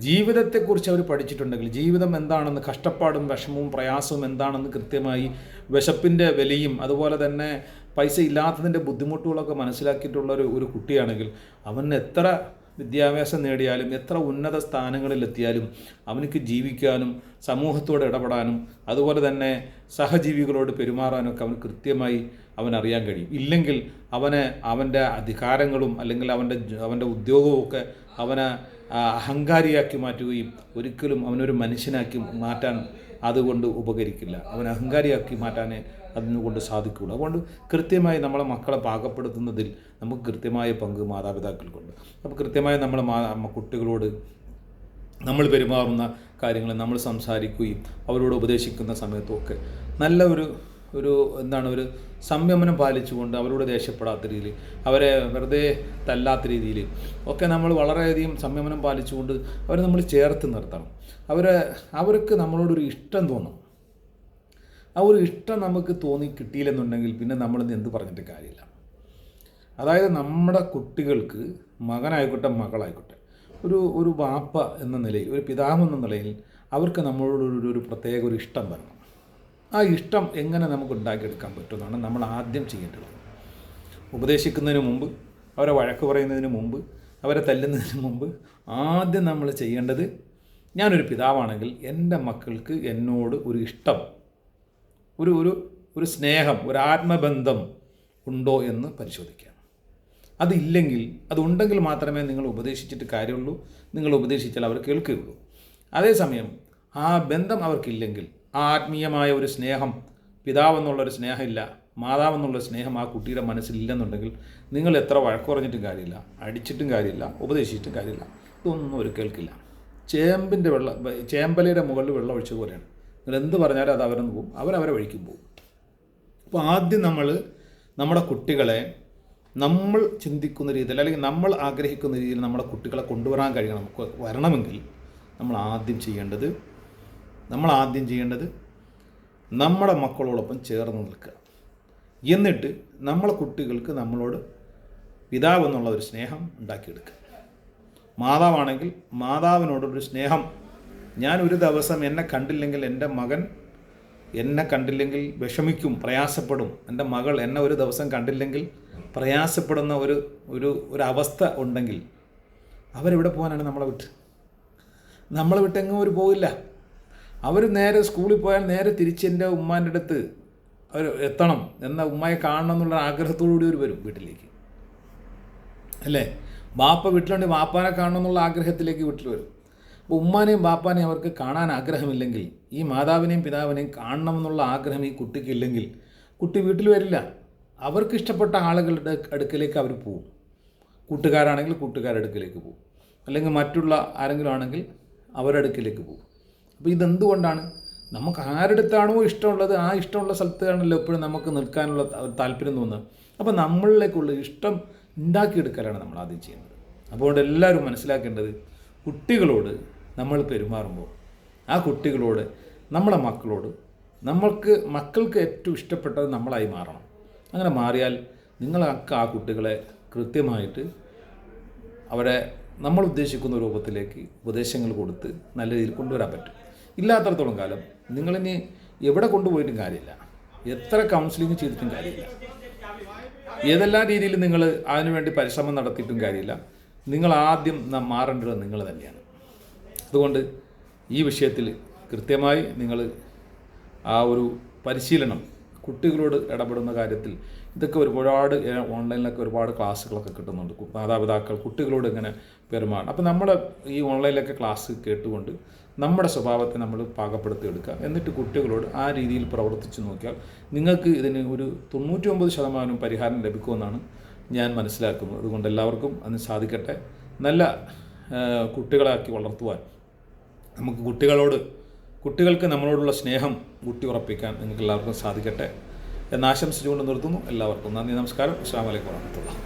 ജീവിതത്തെക്കുറിച്ച് അവർ പഠിച്ചിട്ടുണ്ടെങ്കിൽ ജീവിതം എന്താണെന്ന്, കഷ്ടപ്പാടും വിഷമവും പ്രയാസവും എന്താണെന്ന് കൃത്യമായി, വിശപ്പിൻ്റെ വിലയും അതുപോലെ തന്നെ പൈസ ഇല്ലാത്തതിൻ്റെ ബുദ്ധിമുട്ടുകളൊക്കെ മനസ്സിലാക്കിയിട്ടുള്ള ഒരു കുട്ടിയാണെങ്കിൽ അവൻ എത്ര വിദ്യാഭ്യാസം നേടിയാലും എത്ര ഉന്നത സ്ഥാനങ്ങളിലെത്തിയാലും അവനക്ക് ജീവിക്കാനും സമൂഹത്തോട് ഇടപെടാനും അതുപോലെ തന്നെ സഹജീവികളോട് പെരുമാറാനൊക്കെ അവന് കൃത്യമായി അവനറിയാൻ കഴിയും. ഇല്ലെങ്കിൽ അവൻ്റെ അധികാരങ്ങളും അല്ലെങ്കിൽ അവൻ്റെ ഉദ്യോഗവും ഒക്കെ അവനെ അഹങ്കാരിയാക്കി മാറ്റുകയും ഒരിക്കലും അവനൊരു മനുഷ്യനാക്കി മാറ്റാൻ അതുകൊണ്ട് ഉപകരിക്കില്ല. അവൻ അഹങ്കാരിയാക്കി മാറ്റാനേ അതിനുകൊണ്ട് സാധിക്കുകയുള്ളൂ. അതുകൊണ്ട് കൃത്യമായി നമ്മളെ മക്കളെ പാകപ്പെടുത്തുന്നതിൽ നമുക്ക് കൃത്യമായ പങ്ക് മാതാപിതാക്കൾക്കുണ്ട്. അപ്പോൾ കൃത്യമായി നമ്മൾ കുട്ടികളോട് നമ്മൾ പെരുമാറുന്ന കാര്യങ്ങൾ നമ്മൾ സംസാരിക്കുകയും അവരോട് ഉപദേശിക്കുന്ന സമയത്തുമൊക്കെ നല്ല ഒരു സംയമനം പാലിച്ചുകൊണ്ട് അവരോട് ദേഷ്യപ്പെടാത്ത രീതിയിൽ, അവരെ വെറുതെ തല്ലാത്ത രീതിയിൽ ഒക്കെ നമ്മൾ വളരെയധികം സംയമനം പാലിച്ചുകൊണ്ട് അവരെ നമ്മൾ ചേർത്ത് നിർത്തണം. അവർക്ക് നമ്മളോടൊരു ഇഷ്ടം തോന്നും. ആ ഒരു ഇഷ്ടം നമുക്ക് തോന്നി കിട്ടിയില്ലെന്നുണ്ടെങ്കിൽ പിന്നെ നമ്മളിന്ന് എന്ത് പറഞ്ഞിട്ട് കാര്യമില്ല. അതായത് നമ്മുടെ കുട്ടികൾക്ക്, മകനായിക്കോട്ടെ മകളായിക്കോട്ടെ, ഒരു വാപ്പ എന്ന നിലയിൽ, ഒരു പിതാവ് എന്ന നിലയിൽ അവർക്ക് നമ്മളോടൊരു പ്രത്യേക ഒരു ഇഷ്ടം വരണം. ആ ഇഷ്ടം എങ്ങനെ നമുക്ക് ഉണ്ടാക്കിയെടുക്കാൻ പറ്റുമെന്നാണ് നമ്മൾ ആദ്യം ചെയ്യേണ്ടത്. ഉപദേശിക്കുന്നതിന് മുമ്പ്, അവരെ വഴക്ക് പറയുന്നതിന് മുമ്പ്, അവരെ തല്ലുന്നതിന് മുമ്പ് ആദ്യം നമ്മൾ ചെയ്യേണ്ടത്, ഞാനൊരു പിതാവാണെങ്കിൽ എൻ്റെ മക്കൾക്ക് എന്നോട് ഒരു ഇഷ്ടം, ഒരു സ്നേഹം, ഒരു ആത്മബന്ധം ഉണ്ടോ എന്ന് പരിശോധിക്കുക. അതില്ലെങ്കിൽ, അതുണ്ടെങ്കിൽ മാത്രമേ നിങ്ങൾ ഉപദേശിച്ചിട്ട് കാര്യമുള്ളൂ. നിങ്ങൾ ഉപദേശിച്ചാൽ അവർ കേൾക്കുകയുള്ളൂ. അതേസമയം ആ ബന്ധം അവർക്കില്ലെങ്കിൽ, ആ ആത്മീയമായ ഒരു സ്നേഹം, പിതാവെന്നുള്ളൊരു സ്നേഹമില്ല, മാതാവെന്നുള്ള സ്നേഹം ആ കുട്ടിയുടെ മനസ്സിലില്ലെന്നുണ്ടെങ്കിൽ നിങ്ങൾ എത്ര വഴക്ക് പറഞ്ഞിട്ടും കാര്യമില്ല, അടിച്ചിട്ടും കാര്യമില്ല, ഉപദേശിച്ചിട്ടും കാര്യമില്ല, ഇതൊന്നും അവർ കേൾക്കില്ല. ചേമ്പലയുടെ മുകളിൽ വെള്ളം ഒഴിച്ച പോലെയാണ്. നിങ്ങൾ എന്ത് പറഞ്ഞാലും അത് അവരൊന്ന് പോകും, അവരവരെ വഴിക്കും പോകും. അപ്പോൾ ആദ്യം നമ്മുടെ കുട്ടികളെ നമ്മൾ ചിന്തിക്കുന്ന രീതിയിൽ, അല്ലെങ്കിൽ നമ്മൾ ആഗ്രഹിക്കുന്ന രീതിയിൽ നമ്മുടെ കുട്ടികളെ കൊണ്ടുവരാൻ കഴിയണം. നമുക്ക് വരണമെങ്കിൽ നമ്മൾ ആദ്യം ചെയ്യേണ്ടത് നമ്മുടെ മക്കളോടൊപ്പം ചേർന്ന് നിൽക്കുക. എന്നിട്ട് നമ്മളെ കുട്ടികൾക്ക് നമ്മളോട് പിതാവെന്നുള്ള ഒരു സ്നേഹം ഉണ്ടാക്കിയെടുക്കുക. മാതാവാണെങ്കിൽ മാതാവിനോടൊരു സ്നേഹം. ഞാൻ ഒരു ദിവസം എന്നെ കണ്ടില്ലെങ്കിൽ, എൻ്റെ മകൻ എന്നെ കണ്ടില്ലെങ്കിൽ വിഷമിക്കും, പ്രയാസപ്പെടും. എൻ്റെ മകൾ എന്നെ ഒരു ദിവസം കണ്ടില്ലെങ്കിൽ പ്രയാസപ്പെടുന്ന ഒരു അവസ്ഥ ഉണ്ടെങ്കിൽ അവരെവിടെ പോകാനാണ്? നമ്മളെ വിട്ടെങ്ങും അവർ പോകില്ല. അവർ നേരെ സ്കൂളിൽ പോയാൽ നേരെ തിരിച്ച് എൻ്റെ ഉമ്മാൻ്റെ അടുത്ത് അവർ എത്തണം എന്ന, ഉമ്മയെ കാണണം എന്നുള്ള ആഗ്രഹത്തോടുകൂടി അവർ വരും വീട്ടിലേക്ക്, അല്ലേ? ബാപ്പ വീട്ടിലുണ്ടെങ്കിൽ ബാപ്പാനെ കാണണം എന്നുള്ള ആഗ്രഹത്തിലേക്ക് വീട്ടിൽ വരും. അപ്പോൾ ഉമ്മാനെയും ബാപ്പാനെയും അവർക്ക് കാണാൻ ആഗ്രഹമില്ലെങ്കിൽ, ഈ മാതാവിനെയും പിതാവിനെയും കാണണമെന്നുള്ള ആഗ്രഹം ഈ കുട്ടിക്കില്ലെങ്കിൽ കുട്ടി വീട്ടിൽ വരില്ല. അവർക്ക് ഇഷ്ടപ്പെട്ട ആളുകളുടെ അടുക്കലേക്ക് അവർ പോവും. കൂട്ടുകാരാണെങ്കിൽ കൂട്ടുകാരുടെ അടുക്കലേക്ക് പോവും, അല്ലെങ്കിൽ മറ്റുള്ള ആരെങ്കിലും ആണെങ്കിൽ അവരുടെ അടുക്കലേക്ക് പോവും. അപ്പോൾ ഇതെന്തുകൊണ്ടാണ്? നമുക്ക് ആരുടെടുത്താണോ ഇഷ്ടമുള്ളത് ആ ഇഷ്ടമുള്ള സ്ഥലത്താണല്ലോ എപ്പോഴും നമുക്ക് നിൽക്കാനുള്ള താല്പര്യം തോന്നുന്നത്. അപ്പോൾ നമ്മളിലേക്കുള്ള ഇഷ്ടം ഉണ്ടാക്കിയെടുക്കലാണ് നമ്മൾ ആദ്യം ചെയ്യുന്നത്. അതുകൊണ്ട് എല്ലാവരും മനസ്സിലാക്കേണ്ടത്, കുട്ടികളോട് നമ്മൾ പെരുമാറുമ്പോൾ ആ കുട്ടികളോട്, നമ്മളെ മക്കളോട്, മക്കൾക്ക് ഏറ്റവും ഇഷ്ടപ്പെട്ടത് നമ്മളായി മാറണം. അങ്ങനെ മാറിയാൽ നിങ്ങളൊക്കെ ആ കുട്ടികളെ കൃത്യമായിട്ട് അവരെ നമ്മൾ ഉദ്ദേശിക്കുന്ന രൂപത്തിലേക്ക് ഉപദേശങ്ങൾ കൊടുത്ത് നല്ല രീതിയിൽ കൊണ്ടുവരാൻ പറ്റും. ഇല്ലാത്തടത്തോളം കാലം നിങ്ങളിനി എവിടെ കൊണ്ടുപോയിട്ടും കാര്യമില്ല, എത്ര കൗൺസിലിംഗ് ചെയ്തിട്ടും കാര്യമില്ല, ഏതെല്ലാം രീതിയിൽ നിങ്ങൾ അതിനുവേണ്ടി പരിശ്രമം നടത്തിയിട്ടും കാര്യമില്ല. നിങ്ങൾ ആദ്യം മാറേണ്ടത് നിങ്ങൾ തന്നെയാണ്. അതുകൊണ്ട് ഈ വിഷയത്തിൽ കൃത്യമായി നിങ്ങൾ ആ ഒരു പരിശീലനം, കുട്ടികളോട് ഇടപെടുന്ന കാര്യത്തിൽ ഇതൊക്കെ ഒരുപാട് ഓൺലൈനിലൊക്കെ ഒരുപാട് ക്ലാസ്സുകളൊക്കെ കിട്ടുന്നുണ്ട്. മാതാപിതാക്കൾ കുട്ടികളോട് എങ്ങനെ പെരുമാറണം. അപ്പോൾ നമ്മുടെ ഈ ഓൺലൈനിലൊക്കെ ക്ലാസ് കേട്ടുകൊണ്ട് നമ്മുടെ സ്വഭാവത്തെ നമ്മൾ പാകപ്പെടുത്തിയെടുക്കുക. എന്നിട്ട് കുട്ടികളോട് ആ രീതിയിൽ പ്രവർത്തിച്ച് നോക്കിയാൽ നിങ്ങൾക്ക് ഇതിന് ഒരു 99% പരിഹാരം ലഭിക്കുമെന്നാണ് ഞാൻ മനസ്സിലാക്കുന്നത്. അതുകൊണ്ട് എല്ലാവർക്കും അതിന് സാധിക്കട്ടെ. നല്ല കുട്ടികളാക്കി വളർത്തുവാൻ നമുക്ക് കുട്ടികൾക്ക് നമ്മളോടുള്ള സ്നേഹം ഊട്ടിയുറപ്പിക്കാൻ നിങ്ങൾക്ക് എല്ലാവർക്കും സാധിക്കട്ടെ എന്നാശംസിച്ചുകൊണ്ട് നിർത്തുന്നു. എല്ലാവർക്കും നന്ദി, നമസ്കാരം. അസ്സലാമു അലൈക്കും വറഹ്മത്തുള്ളാഹി.